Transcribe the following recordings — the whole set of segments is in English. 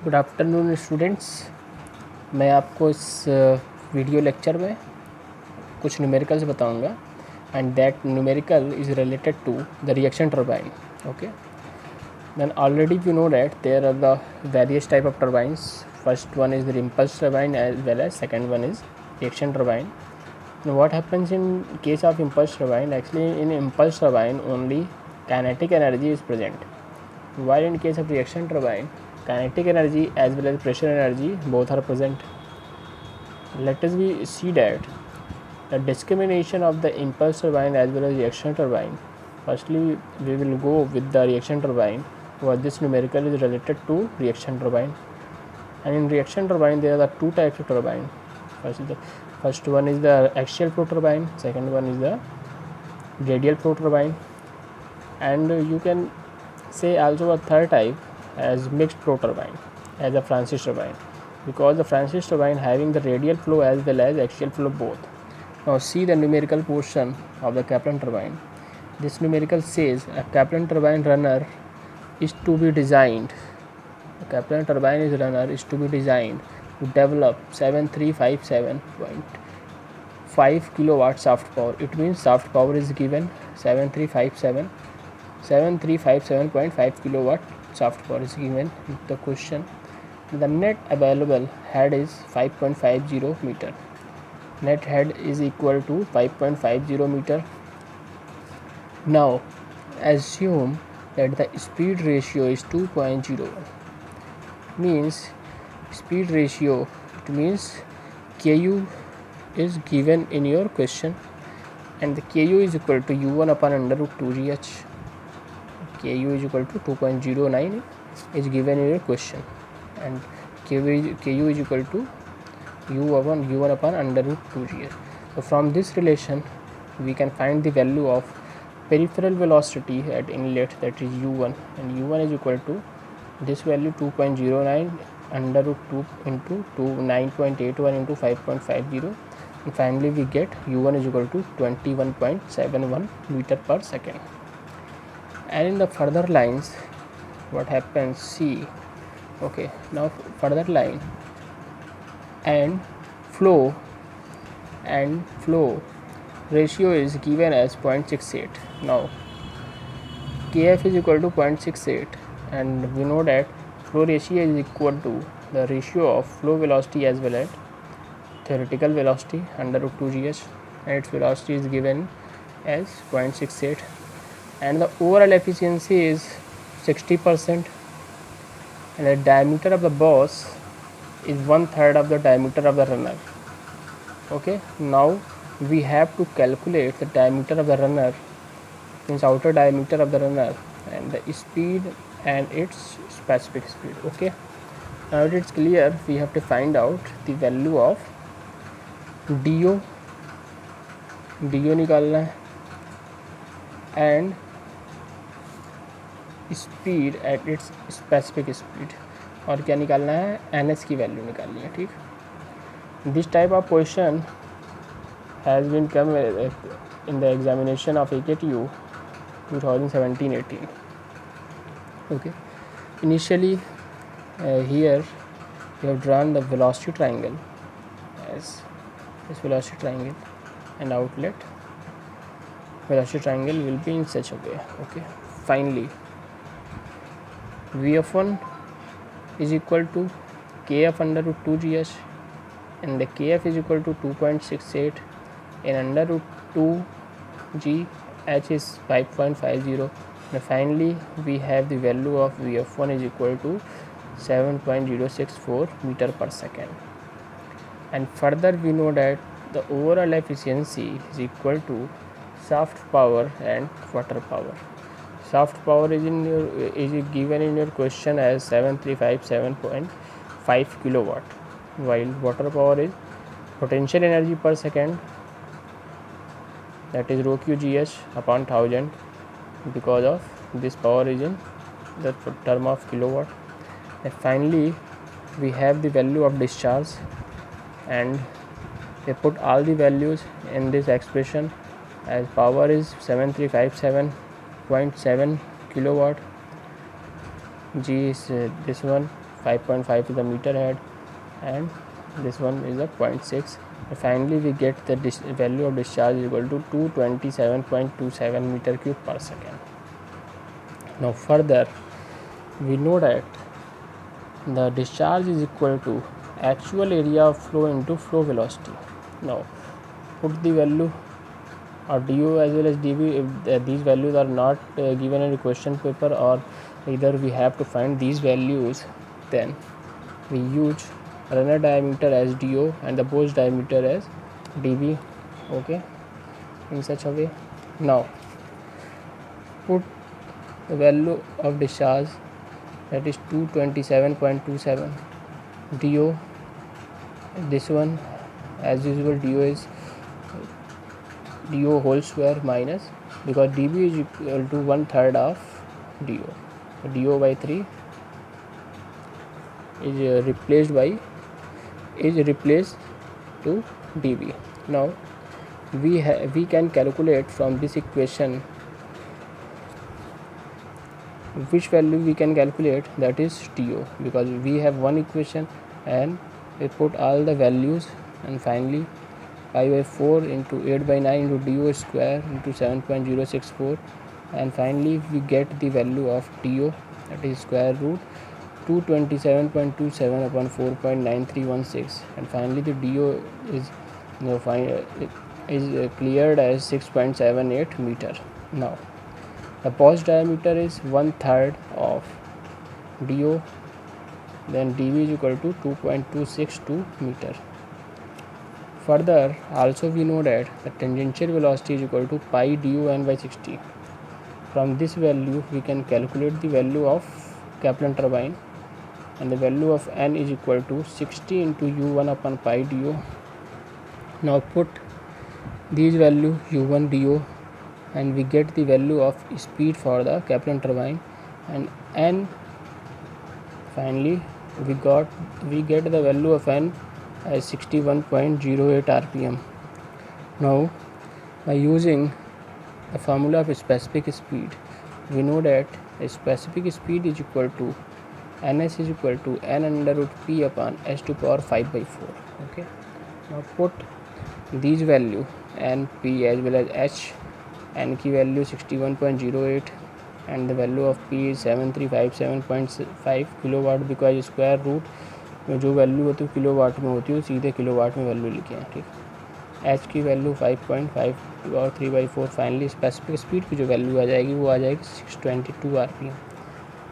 Good afternoon students. मैं आपको इस वीडियो लेक्चर में कुछ न्यूमेरिकल्स बताऊंगा and that numerical is related to the reaction turbine. Okay, then already we know that there are the various type of turbines. First one is the impulse turbine as well as second one is reaction turbine. Now what happens in case of impulse turbine? Actually in impulse turbine only kinetic energy is present, while in case of reaction turbine kinetic energy as well as pressure energy both are present. Let us see that the discrimination of the impulse turbine as well as reaction turbine. Firstly we will go with the reaction turbine, where this numerical is related to reaction turbine. And in reaction turbine there are the two types of turbine. First one is the axial flow turbine, second one is the radial flow turbine, and you can say also a third type as mixed flow turbine as a Francis turbine, because the Francis turbine having the radial flow as well as axial flow both. Now see the numerical portion of the Kaplan turbine. This numerical says a Kaplan turbine runner is to be designed. A Kaplan turbine runner is to be designed to develop 7357.5 kilowatt shaft power. It means shaft power is given 7357.5 kilowatt shaft power is given in the question. The net available head is 5.50 meter. Net head is equal to 5.50 meter. Now assume that the speed ratio is 2.01. Means speed ratio, it means Ku is given in your question, and the Ku is equal to u1 upon under root 2gh. Ku is equal to 2.09 is given in your question, and Ku is equal to u1 upon under root 2gh. So from this relation we can find the value of peripheral velocity at inlet, that is u1, and u1 is equal to this value 2.09 under root 2 into 9.81 into 5.50, and finally we get u1 is equal to 21.71 meter per second. And in the further lines what happens, see, okay, now further line and flow ratio is given as 0.68. Now Kf is equal to 0.68, and we know that flow ratio is equal to the ratio of flow velocity as well as theoretical velocity under root 2gh, and its velocity is given as 0.68, and the overall efficiency is 60%, and the diameter of the boss is 1/3 of the diameter of the runner. Okay, now we have to calculate the diameter of the runner, means outer diameter of the runner, and the speed and its specific speed. Okay, now it is clear we have to find out the value of do निकालना है, and speed at its specific speed, और क्या निकालना है, ns की value निकालनी है. ठीक, this type of question has been come in the examination of AKTU 2017-18. Okay, initially here we have drawn the velocity triangle as this velocity triangle, and outlet velocity triangle will be in such a way. Okay, finally Vf1 is equal to Kf under root 2gh, and the Kf is equal to 2.68, and under root 2g h is 5.50, and finally we have the value of Vf1 is equal to 7.064 meter per second. And further we know that the overall efficiency is equal to shaft power and water power. Shaft power is given in your question as 7357.5 kilowatt, while water power is potential energy per second, that is rho qgh upon 1000, because of this power is in the term of kilowatt. And finally we have the value of discharge, and they put all the values in this expression, as power is 7357.7 kilowatt, G is this one 5.5 is the meter head, and this one is a 0.6. And finally we get the value of discharge is equal to 227.27 meter cube per second. Now further we know that the discharge is equal to actual area of flow into flow velocity. Now put the value or du as well as dv. If these values are not given in the question paper, or either we have to find these values, then we use runner diameter as do and the Bose diameter as dv. Okay, in such a way. Now put the value of discharge, that is 227.27 do. This one as usual do is do whole square minus, because dv is equal to 1/3 of do. So do by 3 is replaced to dv. Now we can calculate from this equation which value we can calculate, that is do, because we have one equation and we put all the values, and finally 5/4 into 8/9 into do square into 7.064, and finally we get the value of do, that is square root 227.27 upon 4.9316, and finally the do is cleared as 6.78 meter. Now the Bose diameter is 1/3 of do, then dv is equal to 2.262 meter. Further also we know that the tangential velocity is equal to pi du n by 60. From this value we can calculate the value of Kaplan turbine, and the value of n is equal to 60 into u1 upon pi du. Now put these value u1 du and we get the value of speed for the Kaplan turbine, and n, finally we get the value of n as 61.08 rpm. Now by using the formula of specific speed, we know that the specific speed is equal to ns is equal to n under root p upon s to power 5/4. Okay, now put these value n, p as well as h. n की value 61.08 and the value of p is 7357.5 kilowatt, because square root में जो value होती है kilowatt में होती है, सीधे kilowatt में वैल्यू लिखे हैं. ठीक, एच की वैल्यू 5.5 और 3/4. फाइनली स्पेसिफिक स्पीड की जो वैल्यू आ जाएगी वो आ जाएगी 622 rpm.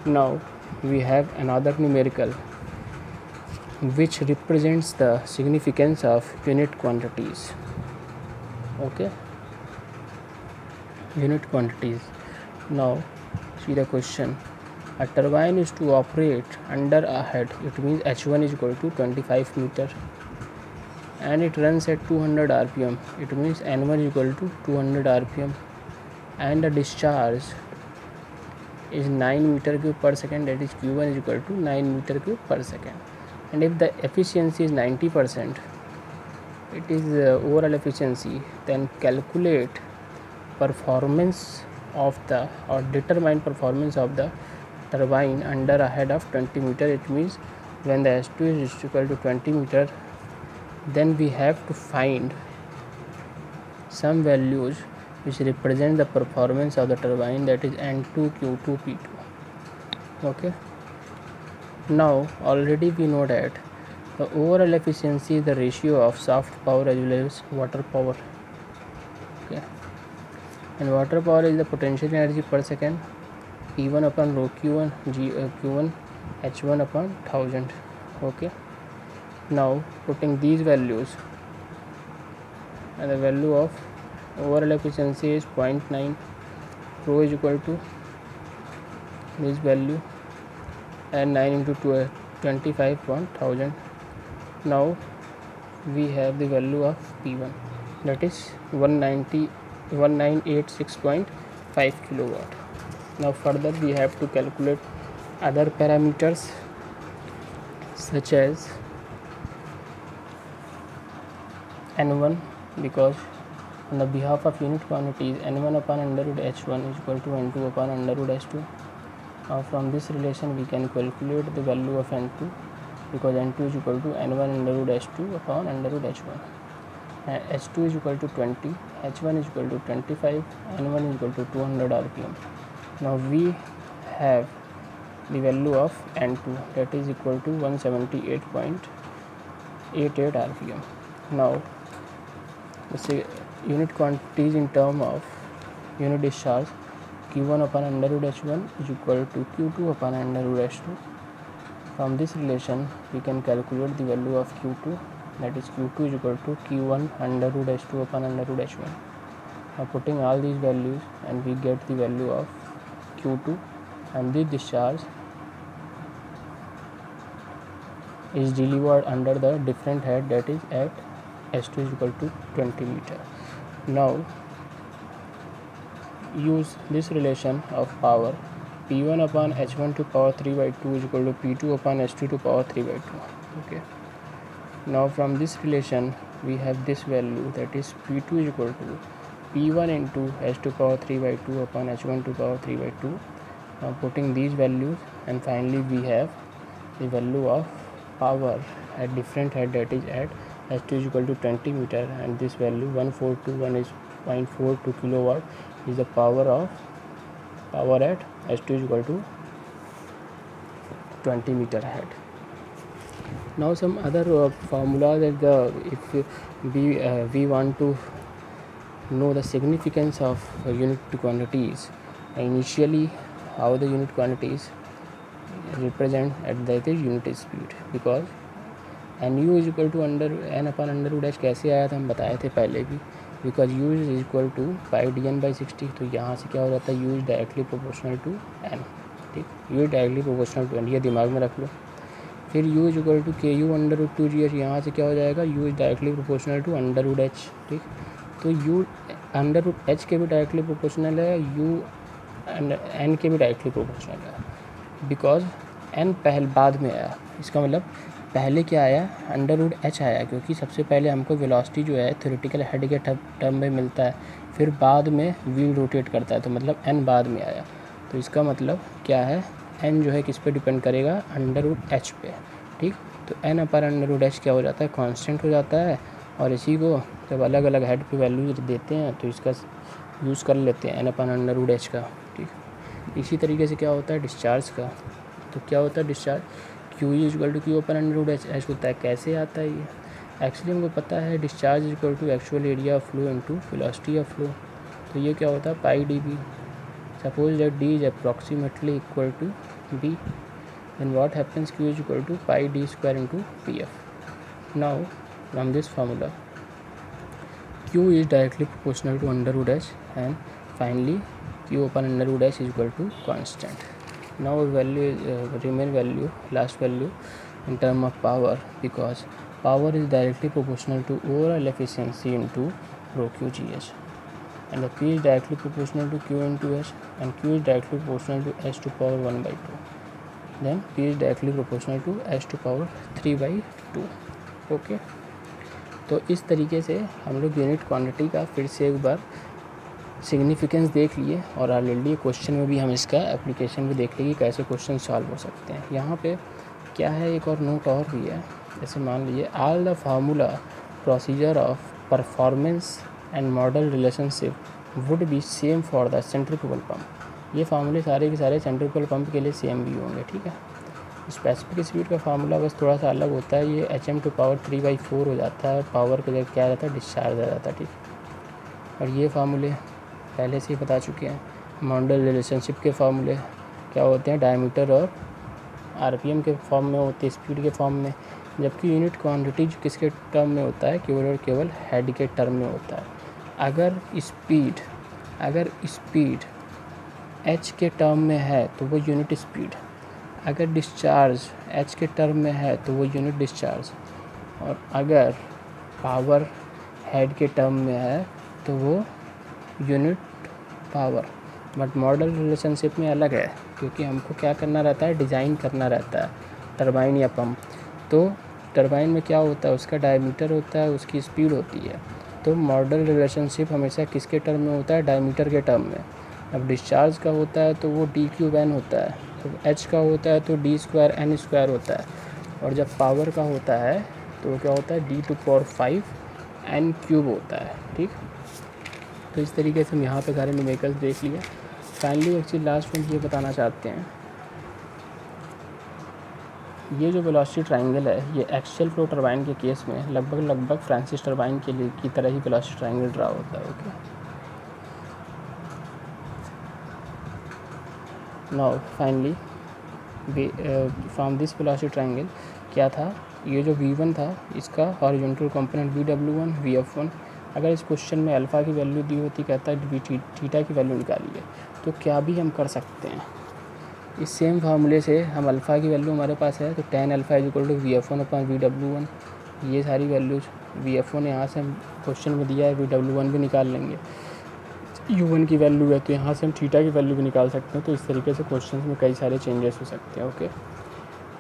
Now we have another numerical which represents the significance of unit quantities. Okay, unit quantities. Now see the question. A turbine is to operate under a head, it means h1 is equal to 25 meter and it runs at 200 rpm, it means n1 is equal to 200 rpm, and the discharge is 9 meter cube per second, that is q1 is equal to 9 meter cube per second. And if the efficiency is 90%, it is overall efficiency, then calculate performance of the, or determine performance of the turbine under a head of 20 meter. It means when the h2 is equal to 20 meter, then we have to find some values which represent the performance of the turbine, that is n2, q2, p2. Okay, now already we know that the overall efficiency is the ratio of soft power as well as water power. Okay, and water power is the potential energy per second, P1 upon rho q1 q1 h1 upon 1000. Okay, now putting these values, and the value of overall efficiency is 0.9, rho is equal to this value and 9 into 25/1000. Now we have the value of P1, that is 1986.5 kilowatt. Now further we have to calculate other parameters such as n1, because on the behalf of unit quantities n1 upon under root h1 is equal to n2 upon under root h2, Now from this relation we can calculate the value of N2, because N2 is equal to N1 under root H2 upon under root H1. H2 is equal to 20, H1 is equal to 25, N1 is equal to 200 RPM. Now we have the value of N2, that is equal to 178.88 RPM. Now the unit quantities in term of unit discharge, Q1 upon under root H1 is equal to Q2 upon under root H2. From this relation we can calculate the value of Q2, that is Q2 is equal to Q1 under root H2 upon under root H1. Now putting all these values and we get the value of Q2, and this discharge is delivered under the different head, that is at S2 is equal to 20 meter. Now use this relation of power, P1 upon H1 to power 3 by 2 is equal to P2 upon H2 to power 3 by 2. Okay. Now from this relation we have this value, that is P2 is equal to P1 into H to power 3 by 2 upon H1 to power 3 by 2. Now putting these values, and finally we have the value of power at different head, that is at H2 is equal to 20 meter, and this value 1421 is 0.42 kilowatt is the power at H2 is equal to 20 meter head. Now some other formulas that if we want to know the significance of unit quantities, initially how the unit quantities represent at the unit speed, because nu is equal to n upon under root h कैसे आया था हम बताए थे पहले भी, because u is equal to pi dn by 60, तो यहाँ से क्या हो जाता है u is directly proportional to n, ठीक, u is directly proportional to n, ये दिमाग में रख लो। फिर u is equal to K U under root 2gh, यहाँ से क्या हो जाएगा u is directly proportional to under root h, ठीक, तो u अंडर रूट h के भी डायरेक्टली प्रोपोर्शनल है, u n के भी डायरेक्टली प्रोपोर्शनल है, बिकॉज n पहले बाद में आया, इसका मतलब पहले क्या आया, अंडर रूट h आया, क्योंकि सबसे पहले हमको वेलोसिटी जो है थ्योरेटिकल हेड के टर्म में मिलता है, फिर बाद में व्हील रोटेट करता है, तो मतलब n बाद में आया, तो इसका मतलब क्या है, n जो है किस पे डिपेंड करेगा, अंडर रूट h पे, ठीक, तो n अपर अंडर रूट h क्या हो जाता है, कांस्टेंट हो जाता है, और इसी को जब अलग अलग हेड पे वैल्यू देते हैं तो इसका यूज़ कर लेते हैं n अपन अंडर रूट h का, ठीक। इसी तरीके से क्या होता है डिस्चार्ज का, तो क्या होता है discharge, Q is equal to Q अपन अंडर रूट h होता है, कैसे आता है ये, एक्चुअली हमको पता है discharge is equal to actual area of flow into velocity of flow, तो ये क्या होता है pi dB, suppose that d is approximately equal to b, then what happens Q is equal to pi d square into pf। Now from this formula Q is directly proportional to under root h, and finally Q upon under root h is equal to constant. Now value is remain value, last value in term of power, because power is directly proportional to overall efficiency into rho QGH, and the P is directly proportional to Q into h, and Q is directly proportional to h to power 1 by 2, then P is directly proportional to h to power 3 by 2. Okay. तो इस तरीके से हम लोग unit quantity का फिर से एक बार सिग्निफिकेंस देख लिए, और ऑलरेडी क्वेश्चन में भी हम इसका एप्लीकेशन भी देख लिए कि कैसे क्वेश्चन सॉल्व हो सकते हैं। यहाँ पे क्या है, एक और नोट और भी है, जैसे मान लीजिए all the formula procedure of performance and model relationship would be same for the centrifugal pump, ये फार्मूले सारे के सारे सेंट्रीफ्यूगल पंप के लिए सेम भी होंगे, ठीक है। स्पेसिफिक स्पीड का फार्मूला बस थोड़ा सा अलग होता है, ये HM टू पावर 3/4 हो जाता है, पावर के जगह क्या रहता है डिस्चार्ज आ जाता है, ठीक। और ये फार्मूले पहले से ही बता चुके हैं, मॉडल रिलेशनशिप के फार्मूले क्या होते हैं, डायमीटर और RPM के फॉर्म में होते हैं, स्पीड के फॉर्म में, जबकि यूनिट क्वांटिटी किसके टर्म में होता है, केवल और केवल हेड के टर्म में होता है। अगर स्पीड h के टर्म में है तो वो यूनिट स्पीड, अगर डिस्चार्ज h के टर्म में है तो वो यूनिट डिस्चार्ज, और अगर पावर हेड के टर्म में है तो वो unit power. But model relationship में अलग है, क्योंकि हमको क्या करना रहता है, डिज़ाइन करना रहता है टरबाइन या पंप। तो टरबाइन में क्या होता है, उसका डायमीटर होता है, उसकी स्पीड होती है, तो मॉडल रिलेशनशिप हमेशा किसके टर्म में होता है, डायमीटर के टर्म में। अब डिस्चार्ज का होता है तो वो d/n होता है, तो h का होता है तो d²n² होता है, और जब पावर का होता है तो क्या होता है d⁵ n³ होता है। ठीक, तो इस तरीके से हम यहाँ पे सारे न्यूमेरिकल्स देख लिए। फाइनली एक चीज़ लास्ट में ये बताना चाहते हैं, ये जो वेलोसिटी ट्रायंगल है ये एक्सियल फ्लो टरबाइन के केस में लगभग फ्रांसिस टरबाइन के लिए की तरह ही वेलोसिटी ट्रायंगल ड्रा होता है। Okay, now finally from this velocity triangle क्या था, ये जो v1 था इसका हॉरिजॉन्टल कंपोनेंट vw1 vf1, अगर इस क्वेश्चन में अल्फ़ा की वैल्यू दी होती, कहता है थीटा की वैल्यू निकालिए, तो क्या भी हम कर सकते हैं। इस सेम फार्मूले से हम अल्फ़ा की वैल्यू हमारे पास है तो tan अल्फ़ा = vf1/vw1, ये सारी वैल्यूज vf1 यहाँ से हम क्वेश्चन में दिया है, vw1 भी निकाल लेंगे, u1 की वैल्यू है तो यहाँ से हम थीटा की वैल्यू भी निकाल सकते हैं। तो इस तरीके से क्वेश्चन में कई सारे चेंजेस हो सकते हैं। ओके,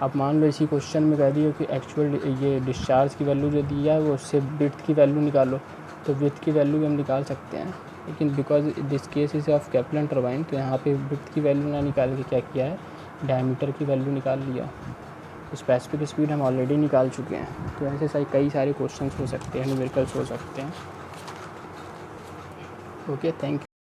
अब मान लो इसी क्वेश्चन में कह दिया कि एक्चुअल ये डिस्चार्ज की वैल्यू जो दिया है वो उससे विड्थ की वैल्यू निकालो, तो विड्थ की वैल्यू भी हम निकाल सकते हैं, लेकिन because this case is of कैपलन turbine तो यहाँ पे विड्थ की वैल्यू ना निकाल के क्या किया है, डायमीटर की वैल्यू निकाल लिया। स्पेसिफिक स्पीड हम ऑलरेडी निकाल चुके हैं। तो ऐसे कई सारे क्वेश्चंस हो सकते हैं, न्यूमेरिकल्स हो सकते हैं। Okay, thank you.